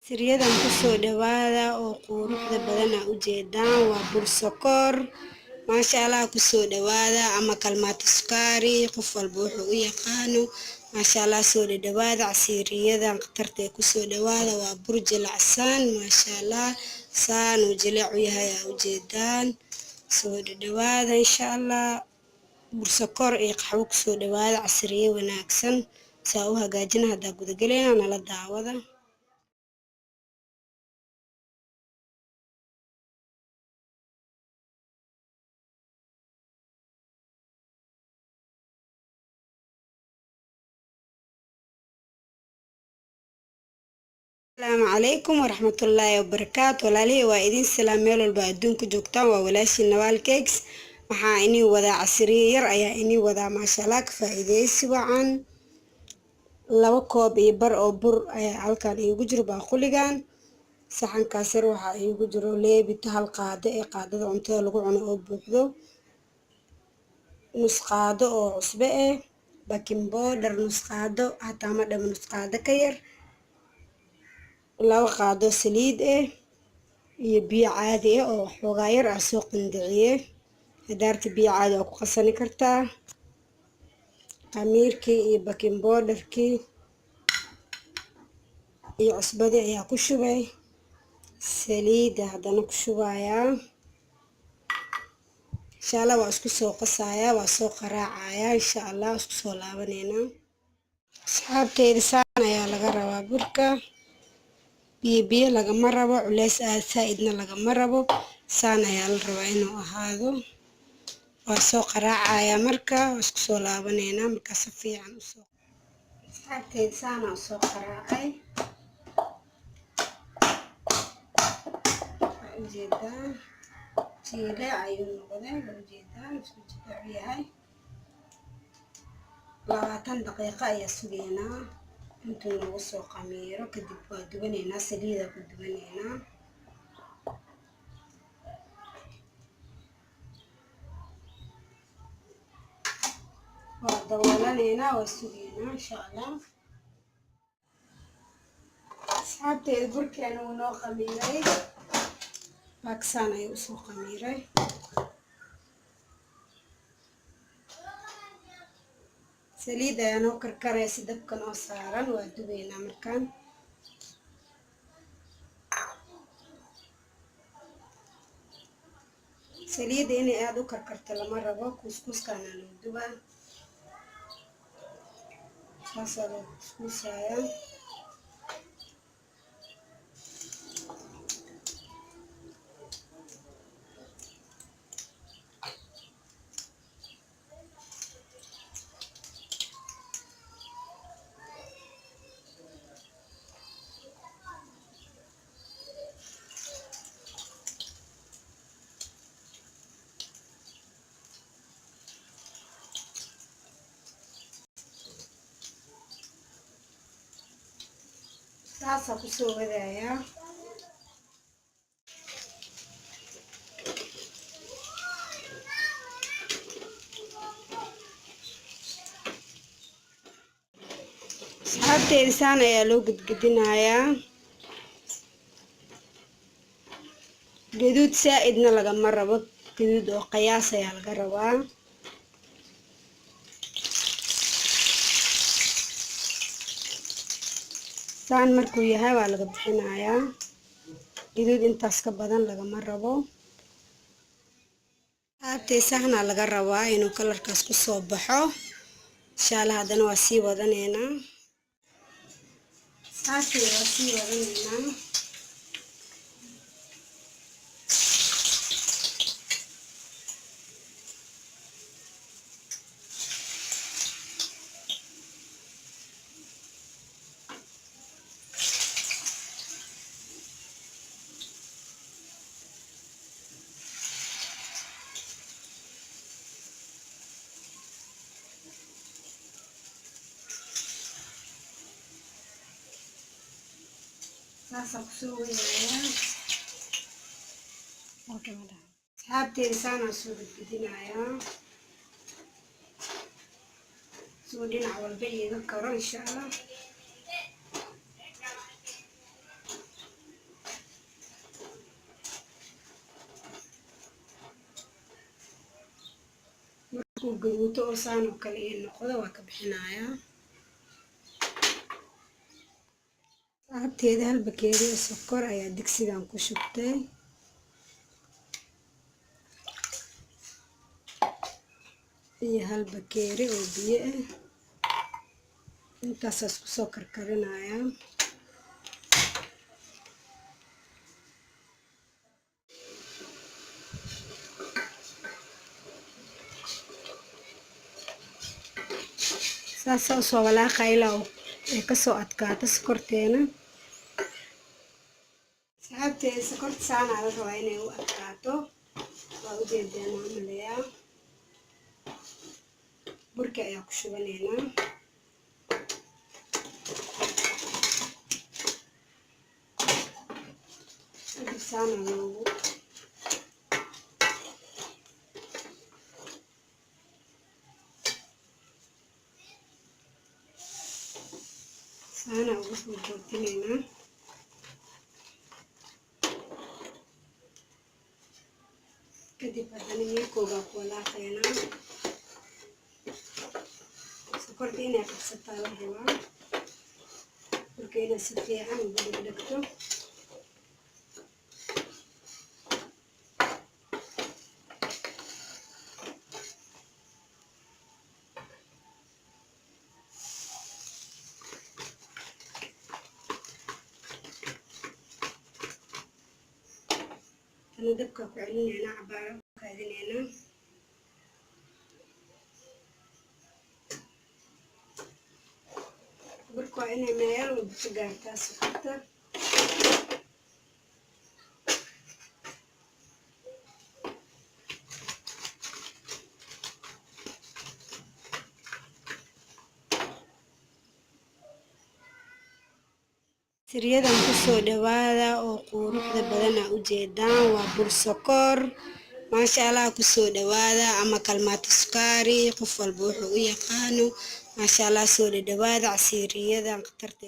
Siryadan ku soo dhawaada oo quruxda badan aa u jeedaan waa bur sokor maasha Allah ku soo dhawaada ama kalmaati sukari qof walba wuxuu u yaqaano maasha Allah soo dhawaada siryadan qatarta ku soo dhawaada waa bur jilacsan maasha Allah saan u jilac u yahay aa u jeedaan soo dhawaada insha Allah bur sokor iyo qaxwo ku soo dhawaada casriye wanaagsan saa u hagaajina hada guda galeena nala daawada. السلام عليكم ورحمة الله وبركاته walaalihii waa idin salaam meel walba adduunka joogtaan waa walaashii Nawaal Cakes waxaa inii wadaa casriye yar ayaa inii wadaa maasha Allah ka faa'iideysi wacan 2 koob iyo bar oo bur ayaa halkan iigu jiro baaquligan saxankaas yar waxaa iigu jiro leebita hal qaado ee qaadada cuntada lagu cuno oo buuxdo nus qaado oo cusbo ah baking powder nus qaado hataa ma dhamo nus qaado ka yar 2 qaado saliid ah iyo biyo caadi ah oo xoogaa yar ah soo qandiciyay hadaarta biyo caadi ah ku qasani kartaa khamiirkii iyo baking powderkii iyo cusbadii ayaa ku shubay saliid hadana ku shubayaa insha Allah waa isku soo qasayaa waa soo qaraacayaa insha Allah isku soo laabaneena asxaabteyda saan ayaa laga rabaa burka biyo lagama rabo culays saaidna lagama rabo saan ayaa la rabaa inuu ahaado waa soo qaraacayaa marka isku soo laabaneena marka si fiican u soo asxaabteyda saan aan soo qaraacay ujeedaan jiile ayuu noqday ujeedaan isku jileec yahay 20 daqiiqo ayaa sugeynaa intuu nagu soo qamiiro kadib waa dubaneynaa saliida ku dubaneynaa waa daboolaneynaa waa sugeynaa insha Allah asxaabteyda burkeena wuu noo qamiiray baksaan ayuu usoo qamiiray saliid ayaa noo karkaraysa dabka noo saaran waa dubeynaa markaan saliidda inay aad u karkarto lama rabo kuskuskaana loo dubaa saasaa loo kuskusayaa saasaa ku soo wadayaa asxaabteyda saan ayaa loo gudgudinayaa gaduud saaidna lagama rabo gaduud oo qiyaas ayaa laga rabaa saan markuu yahay waa laga bixinayaa gaduud intaas ka badan lagama rabo aabtay saxna laga rabaa inuu kalarkaas ku soo baxo insha Allah hadana waa sii wadaneynaa saasii waa sii wadaneynaa saasaa kusoo wadayaa asxaabteyda saanaa soo gudgudinayaa soo dhinac walba iiga karo insha Allah markuu gaduuto oo saan oo kale ii noqdo waa ka bixinayaa. Asxaabteeda hal bakeeri oo sokor ayaa digsigan ku shubtay. iyo hal bakeeri oo biyo ah. intaas isku soo karkarinayaa. saas soo walaaqay ilaa ay ka soo adkaato sokorteena. asxaabteeda sokorta saan la rabaa inay u adkaato. waa u jeedaan maamulayaa. burka ayaa ku shubanaynaa. saana loogu saana ugu joojinaynaa. kadib haddana meelkooga ku walaaqaynaa. sokorta inay qabsataa la rabaa. burka inay si fiican ugu dhegdhegto. dabka ku celinaynaa cabaar kaadinaynaa. burka waa inay meel walba ka gaartaa sokorta. siryadan ku soo dhawaada oo quruxda badan u jeedaan waa bur sokor. maasha Allah ku soo dhawaada ama kalmaati sukari qof walba wuxuu u yaqaano. maasha Allah soo dhawaada casiriyadan qatarta